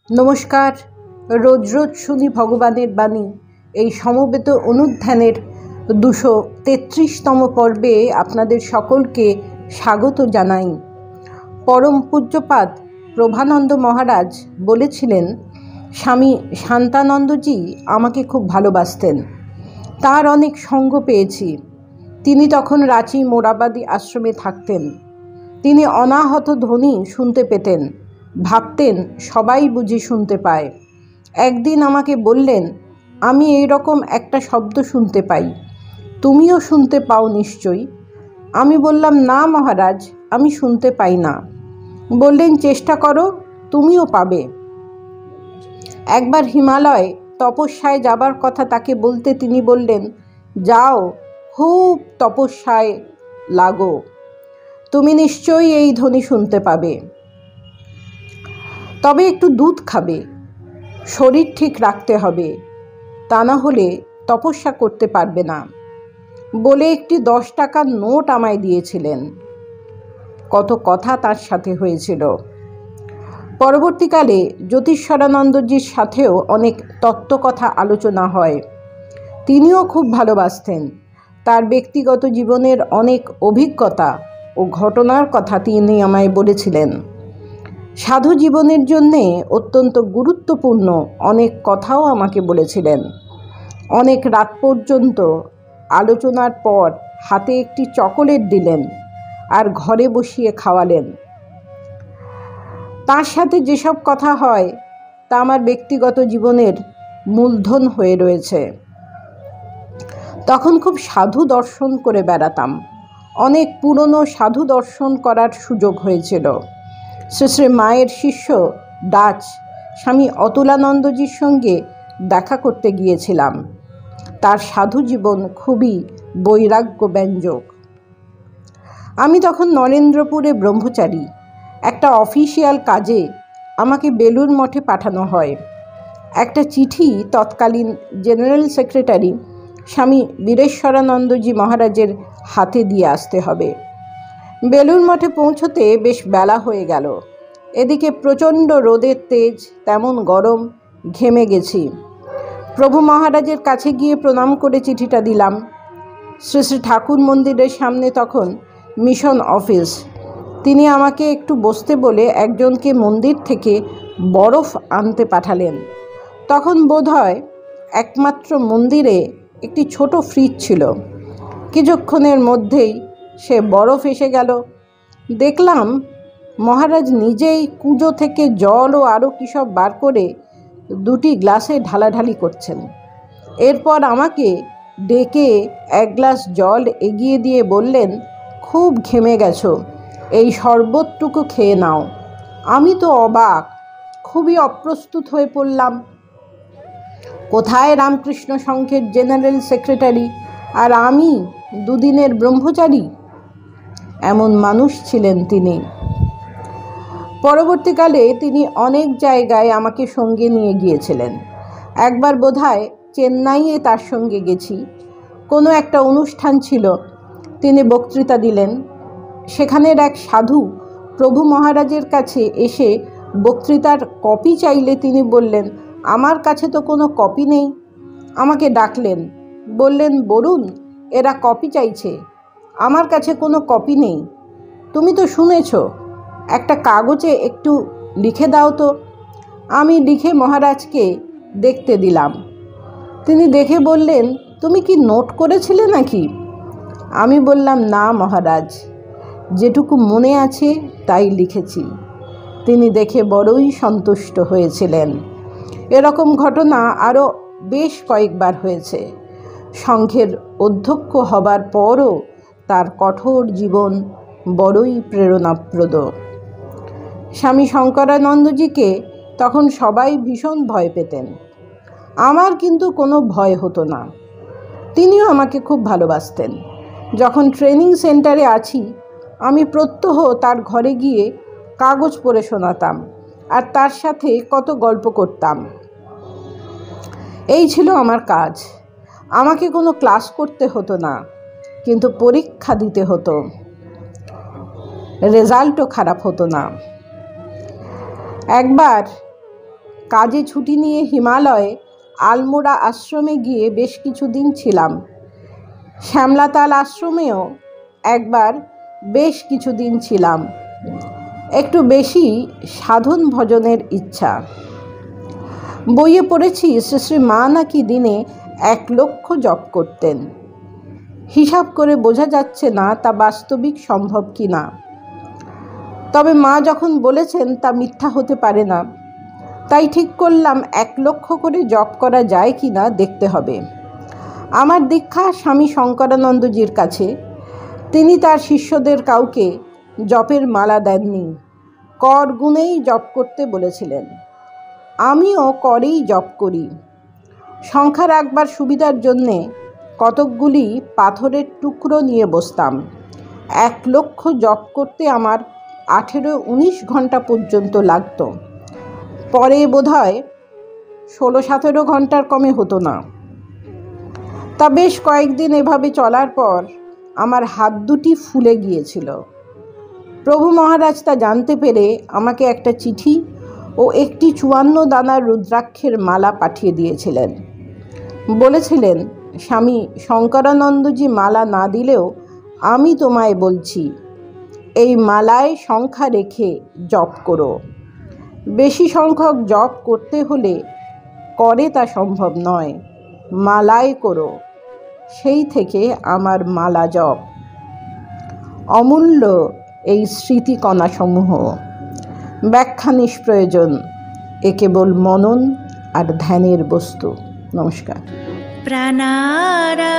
নমস্কার। রোজ রোজ শুনি ভগবানের বাণী। এই সমবেত অনুধ্যানের 233তম পর্বে আপনাদের সকলকে স্বাগত জানাই। পরম পূজ্যপাদ প্রভানন্দ মহারাজ বলেছিলেন, স্বামী শান্তানন্দজি আমাকে খুব ভালোবাসতেন। তার অনেক সঙ্গ পেয়েছি। তিনি তখন রাঁচি মোরাবাদী আশ্রমে থাকতেন। তিনি অনাহত ধ্বনি শুনতে পেতেন, ভাবতেন সবাই বুঝি শুনতে পায়। একদিন আমাকে বললেন, আমি এই রকম একটা শব্দ শুনতে পাই, তুমিও শুনতে পাও নিশ্চয়ই। আমি বললাম, না মহারাজ, আমি শুনতে পাই না। বললেন, চেষ্টা করো, তুমিও পাবে। একবার হিমালয় তপস্যায় যাবার কথা তাকে বলতে তিনি বললেন, যাও, খুব তপস্যায় লাগো, তুমি নিশ্চয়ই এই ধ্বনি শুনতে পাবে। তবে একটু দুধ খাবে, শরীর ঠিক রাখতে হবে, তা না হলে তপস্যা করতে পারবে না, বলে একটি 10 টাকার নোট আমায় দিয়েছিলেন। কত কথা তার সাথে হয়েছিল। পরবর্তীকালে জ্যোতিষ্বরানন্দজির সাথেও অনেক তত্ত্বকথা আলোচনা হয়। তিনিও খুব ভালোবাসতেন। তার ব্যক্তিগত জীবনের অনেক অভিজ্ঞতা ও ঘটনার কথা তিনি আমায় বলেছিলেন। সাধু জীবনের জন্যে অত্যন্ত গুরুত্বপূর্ণ অনেক কথাও আমাকে বলেছিলেন। অনেক রাত পর্যন্ত আলোচনার পর হাতে একটি চকোলেট দিলেন আর ঘরে বসিয়ে খাওয়ালেন। তার সাথে যেসব কথা হয় তা আমার ব্যক্তিগত জীবনের মূলধন হয়ে রয়েছে। তখন খুব সাধু দর্শন করে বেড়াতাম। অনেক পুরনো সাধু দর্শন করার সুযোগ হয়েছিল। শ্রী শ্রী মায়ের শিষ্য ডাচ স্বামী অতুলানন্দজির সঙ্গে দেখা করতে গিয়েছিলাম। তার সাধু জীবন খুবই বৈরাগ্যব্যঞ্জক। আমি তখন নরেন্দ্রপুরে ব্রহ্মচারী। একটা অফিসিয়াল কাজে আমাকে বেলুড় মঠে পাঠানো হয়। একটা চিঠি তৎকালীন জেনারেল সেক্রেটারি স্বামী বীরেশ্বরানন্দজি মহারাজের হাতে দিয়ে আসতে হবে। বেলুড় মঠে পৌঁছতে বেশ বেলা হয়ে গেল। এদিকে প্রচণ্ড রোদের তেজ, তেমন গরম, ঘেমে গেছি। প্রভু মহারাজের কাছে গিয়ে প্রণাম করে চিঠিটা দিলাম। শ্রী শ্রী ঠাকুর মন্দিরের সামনে তখন মিশন অফিস। তিনি আমাকে একটু বসতে বলে একজনকে মন্দির থেকে বরফ আনতে পাঠালেন। তখন বোধহয় একমাত্র মন্দিরে একটি ছোট ফ্রিজ ছিল। কিছুক্ষণের মধ্যেই সে বরফ এসে গেল। দেখলাম মহারাজ নিজেই কুঁজো থেকে জল ও আরও কী সব বার করে 2টি গ্লাসে ঢালাঢালি করছেন। এরপর আমাকে ডেকে 1 গ্লাস জল এগিয়ে দিয়ে বললেন, খুব ঘেমে গেছো, এই শরবতটুকু খেয়ে নাও। আমি তো অবাক, খুবই অপ্রস্তুত হয়ে পড়লাম। কোথায় রামকৃষ্ণ সংঘের জেনারেল সেক্রেটারি, আর আমি 2 দিনের ব্রহ্মচারী? এমন মানুষ ছিলেন তিনি। পরবর্তীকালে তিনি অনেক জায়গায় আমাকে সঙ্গে নিয়ে গিয়েছিলেন। একবার বোধহয় চেন্নাইয়ে তার সঙ্গে গেছি। কোনো একটা অনুষ্ঠান ছিল, তিনি বক্তৃতা দিলেন। সেখানের এক সাধু প্রভু মহারাজের কাছে এসে বক্তৃতার কপি চাইলে তিনি বললেন, আমার কাছে তো কোনো কপি নেই। আমাকে ডাকলেন, বললেন, বরুণ, এরা কপি চাইছে, আমার কাছে কোনো কপি নেই। তুমি তো শুনেছ, একটা কাগজে একটু লিখে দাও তো। আমি লিখে মহারাজকে দেখতে দিলাম। তিনি দেখে বললেন, তুমি কি নোট করেছিলে নাকি? আমি বললাম, না মহারাজ, যেটুকু মনে আছে তাই লিখেছি। তিনি দেখে বড়ই সন্তুষ্ট হয়েছিলেন। এরকম ঘটনা আরও বেশ কয়েকবার হয়েছে। সংঘের অধ্যক্ষ হবার পরও তার কঠোর জীবন বড়ই প্রেরণাপ্রদ। স্বামী শঙ্করানন্দজিকে তখন সবাই ভীষণ ভয় পেতেন। আমার কিন্তু কোনো ভয় হতো না। তিনিও আমাকে খুব ভালোবাসতেন। যখন ট্রেনিং সেন্টারে আছি, আমি প্রত্যহ তার ঘরে গিয়ে কাগজ পড়ে শোনাতাম আর তার সাথে কত গল্প করতাম। এই ছিল আমার কাজ। আমাকে কোনো ক্লাস করতে হতো না, কিন্তু পরীক্ষা দিতে হতো। রেজাল্টও খারাপ হতো না। একবার কাজে ছুটি নিয়ে হিমালয়ে আলমোড়া আশ্রমে গিয়ে বেশ কিছুদিন ছিলাম। শ্যামলাতাল আশ্রমেও একবার বেশ কিছুদিন ছিলাম। একটু বেশি সাধন ভজনের ইচ্ছা। বইয়ে পড়েছি শ্রী শ্রী মা নাকি দিনে 1 লক্ষ জপ করতেন। হিসাব করে বোঝা যাচ্ছে না তা বাস্তবিক সম্ভব কি না। তবে মা যখন বলেছেন তা মিথ্যা হতে পারে না। তাই ঠিক করলাম 1 লক্ষ করে জপ করা যায় কি না দেখতে হবে। আমার দীক্ষা স্বামী শঙ্করানন্দজির কাছে। তিনি তার শিষ্যদের কাউকে জপের মালা দেননি, কর গুণেই জপ করতে বলেছিলেন। আমিও করেই জপ করি। সংখ্যা রাখবার সুবিধার জন্যে কতকগুলি পাথরের টুকরো নিয়ে বসতাম। 1 লক্ষ জপ করতে আমার 18-19 ঘন্টা পর্যন্ত লাগত। পরে বোধহয় 16-17 ঘন্টার কমে হতো না। তা বেশ কয়েকদিন এভাবে চলার পর আমার হাত দুটি ফুলে গিয়েছিল। প্রভু মহারাজ তা জানতে পেরে আমাকে একটা চিঠি ও একটি 54 দানার রুদ্রাক্ষের মালা পাঠিয়ে দিয়েছিলেন। বলেছিলেন, স্বামী শঙ্করানন্দজি মালা না দিলেও আমি তোমায় বলছি, এই মালায় সংখ্যা রেখে জপ করো। বেশি সংখ্যক জপ করতে হলে করে তা সম্ভব নয়, মালায় করো। সেই থেকে আমার মালা জপ। অমূল্য এই স্মৃতিকণাসমূহ, ব্যাখ্যা নিষ্প্রয়োজন, এ কেবল মনন আর ধ্যানের বস্তু। নমস্কার। প্রাণারাম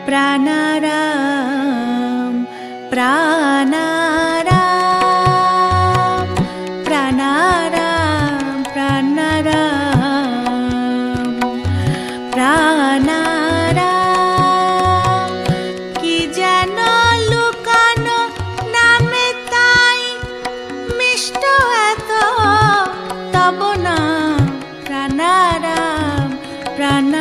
প্রাণারাম প্রাণারাম প্রাণারাম প্রাণারাম প্রাণারাম। কি যেন লুকানো নামে তাই মিষ্ট এত তব না প্রাণারাম প্রাণারাম।